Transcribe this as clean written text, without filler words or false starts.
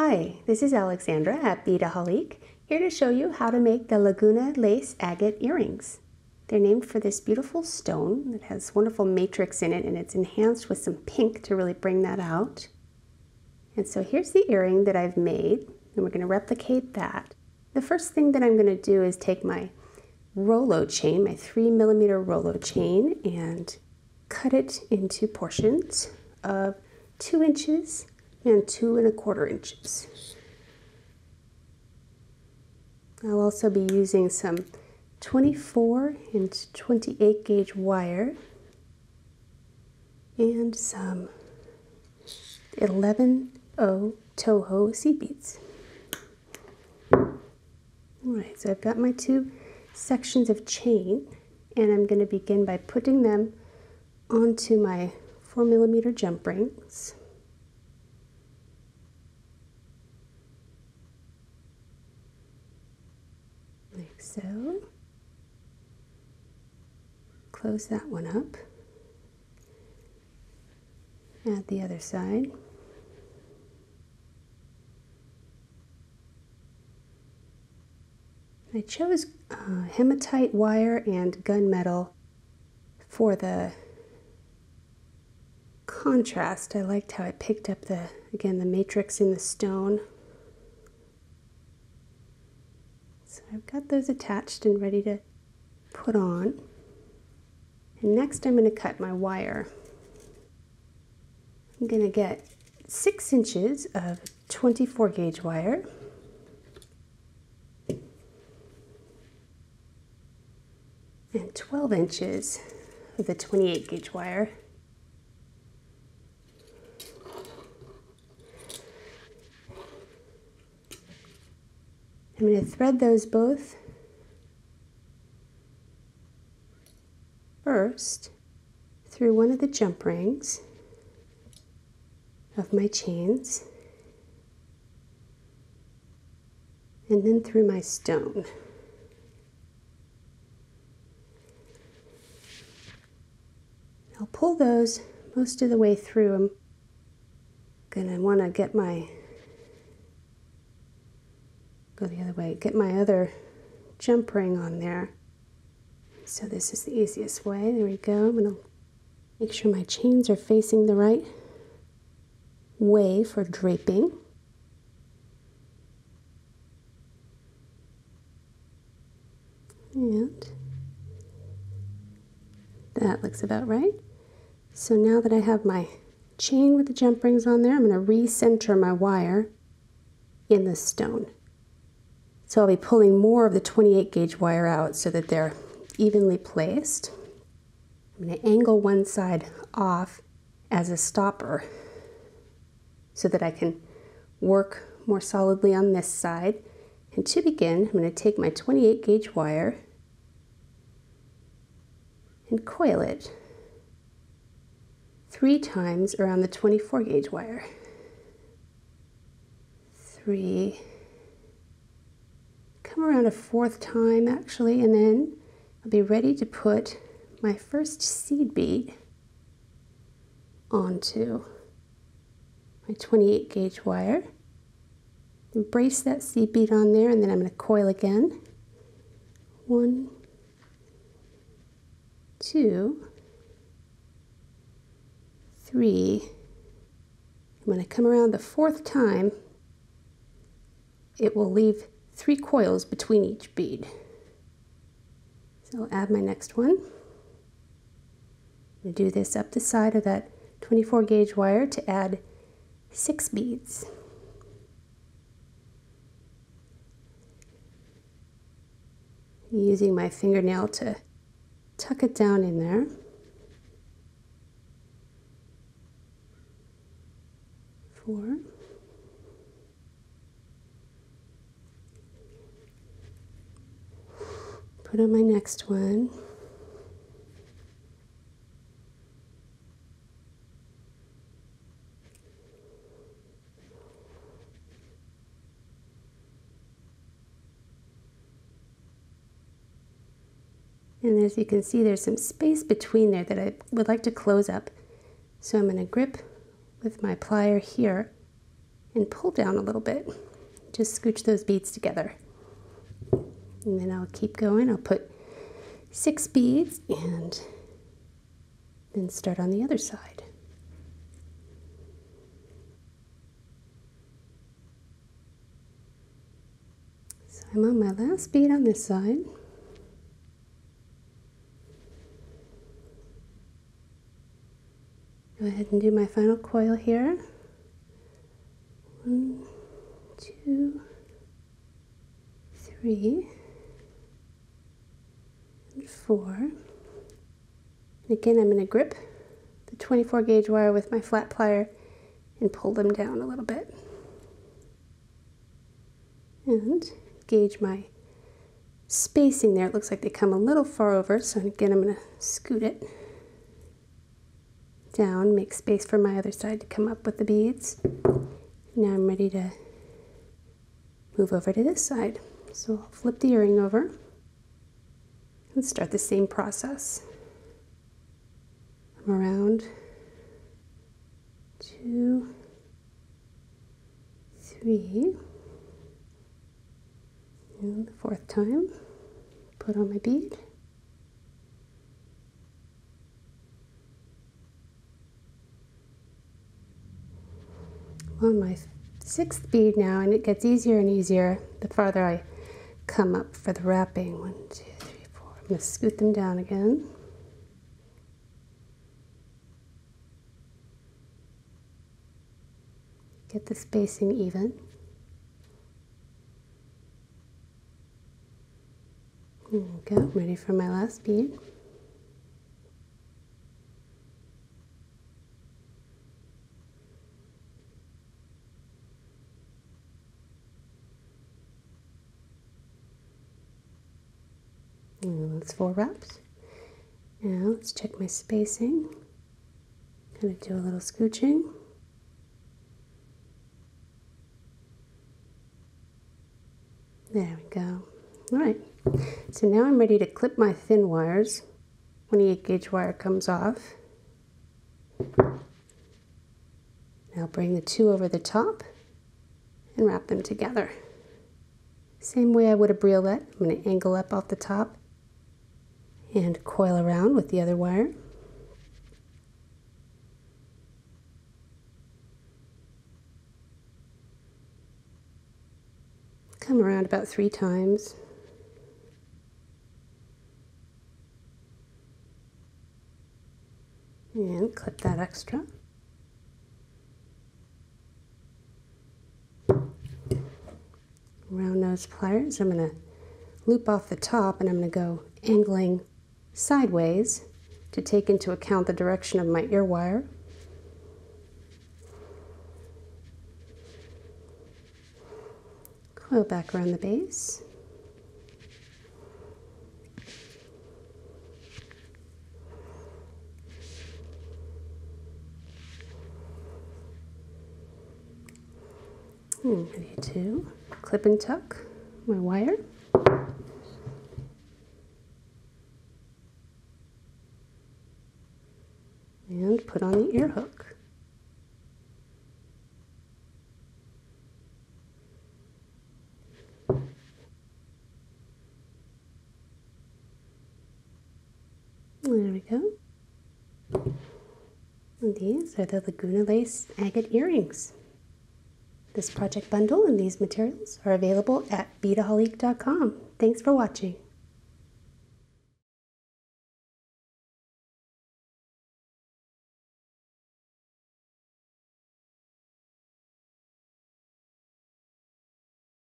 Hi, this is Alexandra at Beadaholique, here to show you how to make the Laguna Lace Agate earrings. They're named for this beautiful stone that has wonderful matrix in it, and it's enhanced with some pink to really bring that out. And so here's the earring that I've made, and we're going to replicate that. The first thing that I'm going to do is take my Rolo chain, my 3mm Rolo chain, and cut it into portions of 2 inches and 2 1/4 inches. I'll also be using some 24 and 28 gauge wire and some 11/0 Toho seed beads. Alright, so I've got my 2 sections of chain, and I'm going to begin by putting them onto my 4mm jump rings. Like so. Close that one up. Add the other side. I chose hematite wire and gunmetal for the contrast. I liked how I picked up the matrix in the stone. So I've got those attached and ready to put on. And next I'm going to cut my wire. I'm going to get 6 inches of 24 gauge wire. And 12 inches of the 28 gauge wire. I'm going to thread those both first through one of the jump rings of my chains, and then through my stone. I'll pull those most of the way through. I'm going to want to get my other jump ring on there. So this is the easiest way. There we go. I'm going to make sure my chains are facing the right way for draping. And that looks about right. So now that I have my chain with the jump rings on there, I'm going to recenter my wire in the stone. So I'll be pulling more of the 28 gauge wire out so that they're evenly placed. I'm going to angle one side off as a stopper so that I can work more solidly on this side. And to begin, I'm going to take my 28 gauge wire and coil it 3 times around the 24 gauge wire. 3, come around a 4th time actually, and then I'll be ready to put my first seed bead onto my 28 gauge wire. And brace that seed bead on there, and then I'm going to coil again. 1, 2, 3. When I come around the 4th time, it will leave 3 coils between each bead. So I'll add my next one. I'm going to do this up the side of that 24 gauge wire to add 6 beads. Using my fingernail to tuck it down in there. 4. Put on my next one. And as you can see, there's some space between there that I would like to close up. So I'm going to grip with my plier here and pull down a little bit. Just scooch those beads together. And then I'll keep going. I'll put 6 beads and then start on the other side. So I'm on my last bead on this side. Go ahead and do my final coil here. 1, 2, 3, and 4. And again, I'm going to grip the 24 gauge wire with my flat plier and pull them down a little bit. And gauge my spacing there. It looks like they come a little far over, so again, I'm going to scoot it down, make space for my other side to come up with the beads. Now I'm ready to move over to this side. So I'll flip the earring over and start the same process. I'm around 2, 3, and the 4th time, put on my bead. On my 6th bead now, and it gets easier and easier the farther I come up for the wrapping. 1, 2, 3, 4. I'm going to scoot them down again. Get the spacing even. There we go. I'm ready for my last bead. And that's 4 wraps. Now let's check my spacing. Gonna do a little scooching. There we go. All right, so now I'm ready to clip my thin wires. 28 gauge wire comes off. Now bring the 2 over the top and wrap them together. Same way I would a briolet. I'm going to angle up off the top and coil around with the other wire. Come around about 3 times. And clip that extra. Round nose pliers, I'm going to loop off the top and I'm going to go angling sideways to take into account the direction of my ear wire. Coil back around the base. And ready to clip and tuck my wire. And put on the ear hook. There we go. And these are the Laguna Lace agate earrings. This project bundle and these materials are available at beadaholique.com. Thanks for watching.